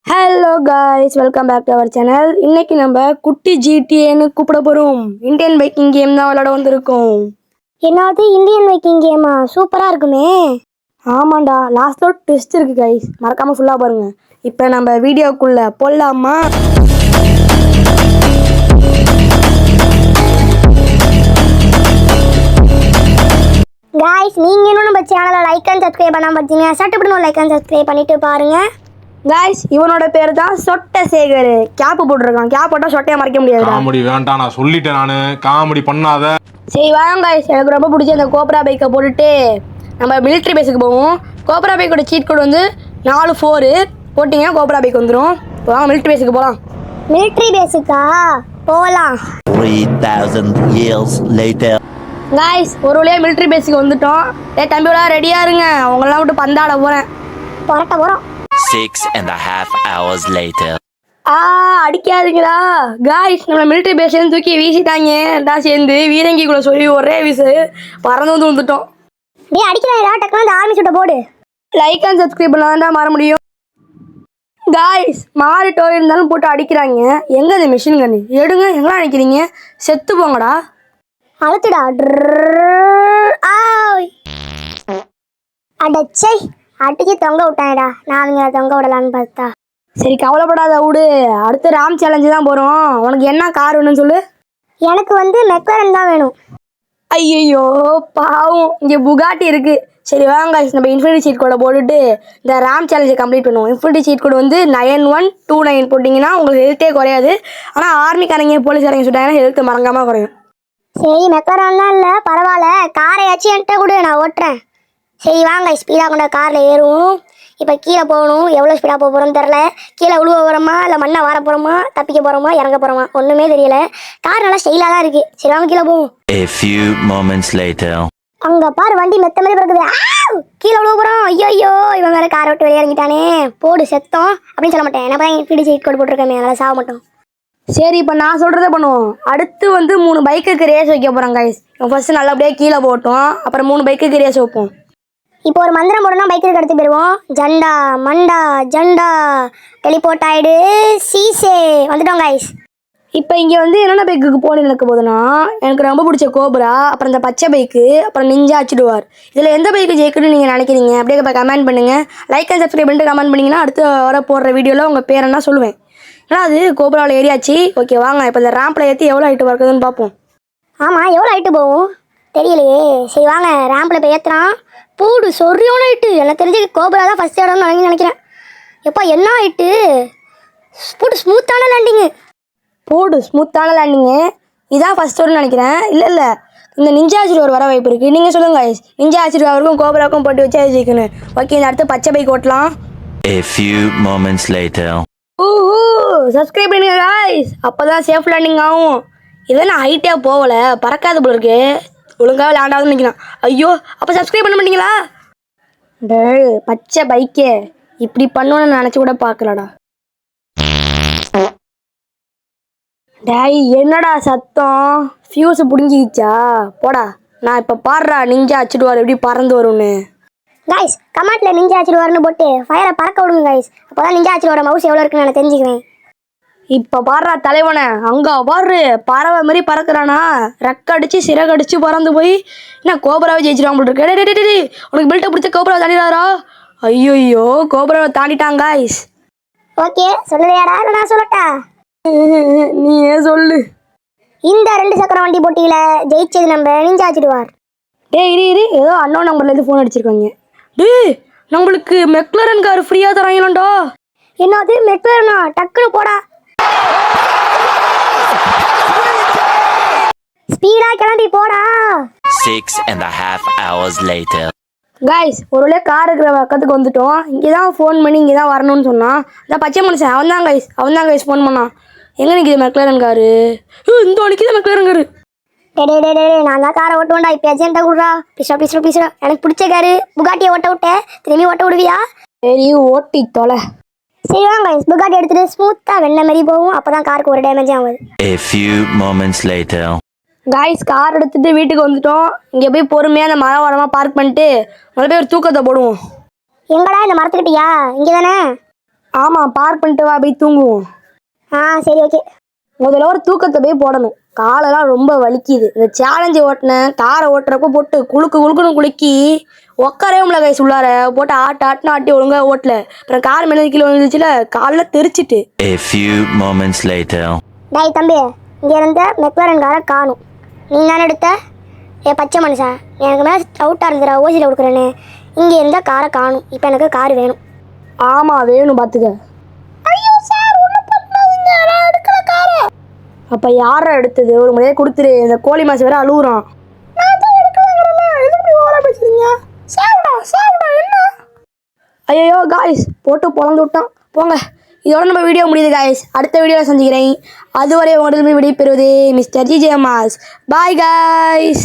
Hello guys, welcome back to our channel. இன்னைக்கு நம்ம குட்டி ஜிடிஏன்னு கூப்பிட போகிறோம். இந்தியன் பைக்கிங் கேம் தான் விளையாட வந்திருக்கோம். என்னது இந்தியன் பைக்கிங் கேமா? சூப்பராக இருக்குமே. ஆமாண்டா, லாஸ்ட்டில் ட்விஸ்ட் இருக்குது காய்ஸ், மறக்காமல் ஃபுல்லாக பாருங்கள். இப்போ நம்ம வீடியோக்குள்ளே போடலாமா? காய்ஸ், நீங்கள் இன்னும் நம்ம சேனலை லைக் அண்ட் சப்ஸ்கிரைப் பண்ணாமல் பார்த்தீங்க, சட்டுப்பட்டு லைக் அண்ட் சப்ஸ்கிரைப் பண்ணிட்டு பாருங்கள். காய்ஸ், இவனோட பேர் தான் சொட்டை சேகர். கேப்பு போட்டுருக்கான். கேப் போட்டால் சொட்டையை மறைக்க முடியாது. காமெடி வேண்டாம், நான் சொல்லிட்டேன். நானு காமெடி பண்ணாத. சரி வாங்க காய்ஸ், எனக்கு ரொம்ப பிடிச்ச இந்த கோப்ரா பைக்கை போட்டுட்டு நம்ம மிலிட்ரி பேஸுக்கு போவோம். கோப்ரா பைக்கோட சீட் கோட் வந்து 4-4 போட்டிங்க, கோப்ரா பைக் வந்துடும். வாங்க மிலிட்ரி பேஸுக்கு போகலாம். மிலிட்ரி பேஸுக்கா? போகலாம். 3000 years later. காய்ஸ், ஒரு வழியாக மிலிட்ரி பேஸுக்கு வந்துட்டோம். தம்பியோட ரெடியாக இருங்க, அவங்களாம் விட்டு பந்தாட போகிறேன். புரட்ட போகிறோம். 6.5 hours later. அடிக்காதுங்களா காய்ஸ், நம்ம மிலிட்ரி பேஸ்லேருந்து தூக்கி வீசிட்டாங்க. எல்லாம் சேர்ந்து வீரங்கிக்குள்ளே சொல்லி ஒரே வீசு பறந்து வந்துட்டோம். அடிக்கிறா டக்குனு அந்த ஆர்மி சுட்ட போடு. லைக் அண்ட் சப்ஸ்கிரைப் பண்ணால் தான் மாற முடியும். காய்ஸ், மாறு டோய் இருந்தாலும் போட்டு அடிக்கிறாங்க. எங்கே இந்த மிஷின் கண்ணு எடுங்க, எங்கெல்லாம் அடிக்கிறீங்க? செத்து போங்கடா. அழுத்துடா. அடச்சை, அடிச்சு தொங்க விட்டாங்கடா. நான் அவங்க தொங்க விடலான்னு பார்த்தா. சரி கவலைப்படாத விடு, அடுத்து ராம் சேலஞ்சு தான் போகிறோம். உனக்கு என்ன கார் வேணும்னு சொல்லு. எனக்கு வந்து மெக்லரன் தான் வேணும். ஐயோ பாவம், இங்கே புகாட்டி இருக்குது. சரி வாங்க guys, நம்ம இன்ஃபினிட்டி சீட் கோடை போட்டுட்டு இந்த ராம் சேலஞ்சை கம்ப்ளீட் பண்ணுவோம். இன்ஃபினிட்டி சீட் கோடு வந்து 9129 போட்டிங்கன்னா உங்களுக்கு ஹெல்த்தே குறையாது. ஆனால் ஆர்மிக்காரங்க போலீஸ்காரங்க சொல்லிட்டாங்கன்னா ஹெல்த்து மறங்காமல் குறையும். சரி மெக்லரன் தான் இல்லை, பரவாயில்ல. காரையாச்சும் என்கிட்ட கூட நான் ஓட்டுறேன். சரி வாங்க, ஸ்பீடாக கொண்ட காரில் ஏறுவோம். இப்போ கீழே போகணும். எவ்வளோ ஸ்பீடாக போக போகிறோம்னு தெரில. கீழே விழுவ போகிறோமா இல்லை மண்ணை வார போகிறோமா, தப்பிக்க போகிறோமா, இறங்க போகிறோமா, ஒன்றுமே தெரியல. கார் நல்லா ஸ்டைலாக தான் இருக்குது. சரி வாங்க கீழே போவோம். A few moments later. அங்கே பாரு, வண்டி மெத்த மாதிரி பிறகுது. கீழே விழுவ போகிறோம். ஐயோ, இவன் வேறு காரை விட்டு வெளியே இறங்கிட்டானே. போடு செத்தோம் அப்படின்னு சொல்ல மாட்டேன். என்ன இப்படி சீட் கோடு போட்டிருக்கேன், நல்லா சாக மாட்டோம். சரி, இப்போ நான் சொல்கிறத பண்ணுவோம். அடுத்து வந்து 3 பைக்குக்கு ரேஸ் வைக்க போகிறோம் கைஸ். ஃபஸ்ட்டு நல்லபடியாக கீழே போட்டோம், அப்புறம் 3 பைக்குக்கு ரேஸ் வைப்போம். இப்போ ஒரு மந்திரம் போடணும், பைக்கு எடுத்து போயிடுவோம். ஜண்டா மண்டா ஜண்டா டெலிபோர்ட் ஆயிடு சீசே வந்துட்டோம் கைஸ். இப்போ இங்கே வந்து என்னென்ன பைக்குக்கு போகணுன்னு எனக்கு போதுன்னா, எனக்கு ரொம்ப பிடிச்ச கோப்ரா, அப்புறம் இந்த பச்சை பைக்கு, அப்புறம் நிஞ்சா அச்சிடுவார். இதில் எந்த பைக்கு ஜெயிக்கணும்னு நீங்கள் நினைக்கிறீங்க? அப்படியே இப்போ கமெண்ட் பண்ணுங்கள். லைக் அண்ட் சப்ஸ்கிரைப் பண்ணிட்டு கமெண்ட் பண்ணிங்கன்னா அடுத்து வர போடுற வீடியோவில் உங்கள் பேர் என்ன சொல்லுவேன். ஏன்னா அது கோப்ராவில் ஏறியாச்சு. ஓகே வாங்க, இப்போ இந்த ரேம்பில் ஏற்றி எவ்வளோ ஹைட்டு வருதுன்னு பார்ப்போம். ஆமாம், எவ்வளோ ஹைட்டு போகும் தெரியலையே. சரி வாங்க, ரேம்பில் இப்போ ஏற்றுறான். பூடு சொரியோன ஹைட்டு. எனக்கு தெரிஞ்சு கோப்ரா தான் ஃபஸ்ட் இடம்னு நினைக்கிறேன். எப்போ என்ன ஹைட்டு? பூடு ஸ்மூத்தான லேண்டிங்கு. போடு ஸ்மூத்தான லேண்டிங்கு. இதான் ஃபஸ்ட் வரும்னு நினைக்கிறேன். இல்லை இந்த நிஞ்சா ஆச்சிடுவார் வர வாய்ப்பு இருக்குது. நீங்கள் சொல்லுங்கள் guys, நிஞ்சா ஆச்சிடுவாருக்கும் கோப்ராவுக்கும் போட்டு வச்சு ஜெயிக்கணும். ஓகே, இந்த அடுத்து பச்சை பைக் ஓட்டலாம். A few moments later. Subscribe பண்ணுங்க guys, அப்போ தான் சேஃப் லேண்டிங் ஆகும். இதை நான் ஹைட்டே போகலை, பறக்காது போல இருக்கு. ஒழுங்காக விளையாண்டாதுன்னு நினைக்கலாம். ஐயோ, அப்போ சப்ஸ்கிரைப் பண்ண மாட்டீங்களா? டேய் பச்சை பைக்கே, இப்படி பண்ணுவேன்னு நினச்சி கூட பார்க்கலடா. டேய் என்னடா சத்தம்? ஃபியூஸு பிடுங்கிக்கிச்சா? போடா, நான் இப்போ பாடுறா நிஞ்சா அச்சிடுவார் எப்படி பறந்து வரும்னு. கைஸ், கமெண்ட்டில் நிஞ்சா ஆச்சிடுவார்னு போட்டு ஃபயரை பறக்க விடுங்க கைஸ். அப்போ தான் நிஞ்சா ஆச்சிடுவார மவுஸ் எவ்வளோ இருக்குன்னு நான் தெரிஞ்சுக்குவேன். இப்போ பாடுறா தலைவனை, அங்கே பாரு பறவை மாதிரி பறக்கிறானா. ரெக்கடிச்சு சிறகடிச்சு பறந்து போய் என்ன கோபராவை ஜெயிச்சிருவாங்க போல் இருக்கு. டே உனக்கு பெல்ட்டை பிடிச்ச கோபராவை தாண்டிடாரா? ஐயோ, கோபராவை தாண்டிட்டாங்க காய்ஸ். ஓகே, சொல்லலையாடா? நான் சொல்லட்டா? நீ ஏன் சொல்லு. இந்த 2 சக்கர வண்டி போட்டியில் ஜெயிச்சது நம்ம நிஞ்சா ஆச்சிடுவார். இரு ஏதோ அன்னோன் நம்பர்லேருந்து ஃபோன் அடிச்சிருக்காங்க. நம்மளுக்கு மெக்லரன் கார் ஃப்ரீயாக தராங்களாண்டா. என்னது மெக்லரனா? டக்குன்னு போடா. ஸ்பீடா கிளம்பி போடா. 6.5 hours later. காய்ஸ், ஒரு வழியாக கார் இருக்கிற பக்கத்துக்கு வந்துட்டோம். இங்கே தான் ஃபோன் பண்ணி இங்கே தான் வரணும்னு சொன்னான். இந்த பச்சை மனுஷன் அவன் தான் கைஸ் ஃபோன் பண்ணான். எங்கே நிற்கிது மெக்லரன் காரு? இந்த நிற்கிது மெக்லரன் காரு. டே நான் தான் காரை ஓட்டுவேன்டா. இப்போ ஏஜென்ட்டா கொடுறா. பீஸ்டா எனக்கு பிடிச்ச காரு புகாட்டியை ஓட்ட விட்டேன். திரும்பி ஓட்ட விடுவியா? சரி ஓட்டி தொலை. சரி வாங்க, புகாட்டி எடுத்துட்டு ஸ்மூத்தாக வெண்ண மாதிரி போகும். அப்போ தான் காருக்கு ஒரு டேமேஜ் ஆகுது. A few moments later. Guys, car எடுத்துகிட்டு வீட்டுக்கு வந்துட்டோம். இங்கே போய் பொறுமையாக அந்த மரம் வரமாக பார்க் பண்ணிட்டு முதல்ல போய் ஒரு தூக்கத்தை போடுவோம். எங்கடா இந்த மரத்துக்கிட்டியா? இங்கே தானே? ஆமாம், பார்க் பண்ணிட்டு வா, போய் தூங்குவோம். சரி ஓகே. முதல்ல ஒரு தூக்கத்தை போய் போடணும். காலெல்லாம் ரொம்ப வலிக்குது. இந்த சேலஞ்சு ஓட்டினேன், காரை ஓட்டுறப்ப போட்டு குலுக்குன்னு குலுக்கி உட்காரவே முடியல கைஸ். உள்ளார போட்டு ஆட்டுன்னு ஆட்டி ஒழுங்காக ஓட்டல. அப்புறம் கார் மேலே கீழே வந்துச்சுல, காலில் தெரிச்சிட்டு. A few moments later. டேய் தம்பி, இங்கே இருந்த மெக்லரன் காரை காணும். நீ தானே எடுத்த? பச்சை மனுஷன், எனக்கு மேலே அவுட்டாக இருந்துடா, ஓசியில் கொடுக்குறேன்னு. இங்கே இருந்த காரை காணும். இப்போ எனக்கு கார் வேணும். ஆமாம் வேணும், பார்த்துக்க. ஐயோ சார், ஒன்றும் பண்ணாதீங்க, நான் எடுக்கிற காரை. அப்போ யாரை எடுத்தது? ஒரு முறையே கொடுத்துரு. இந்த கோழி மாசு வேற அழுகுறான். நான் தான் எடுக்கலாங்கிறேன்ல, எதுக்கு இப்படி ஓவரா பேசுறீங்க? சாப்பிடா என்ன? ஐயோ காய்ஸ், போட்டு பொழந்து விட்டான். போங்க, இதோட நம்ம வீடியோ முடியுது காய்ஸ். அடுத்த வீடியோவில் சந்திக்கிறேன். அதுவரை உங்களிடமே விடைபெறுவது மிஸ்டர் ஜிஜேமாஸ். Bye guys.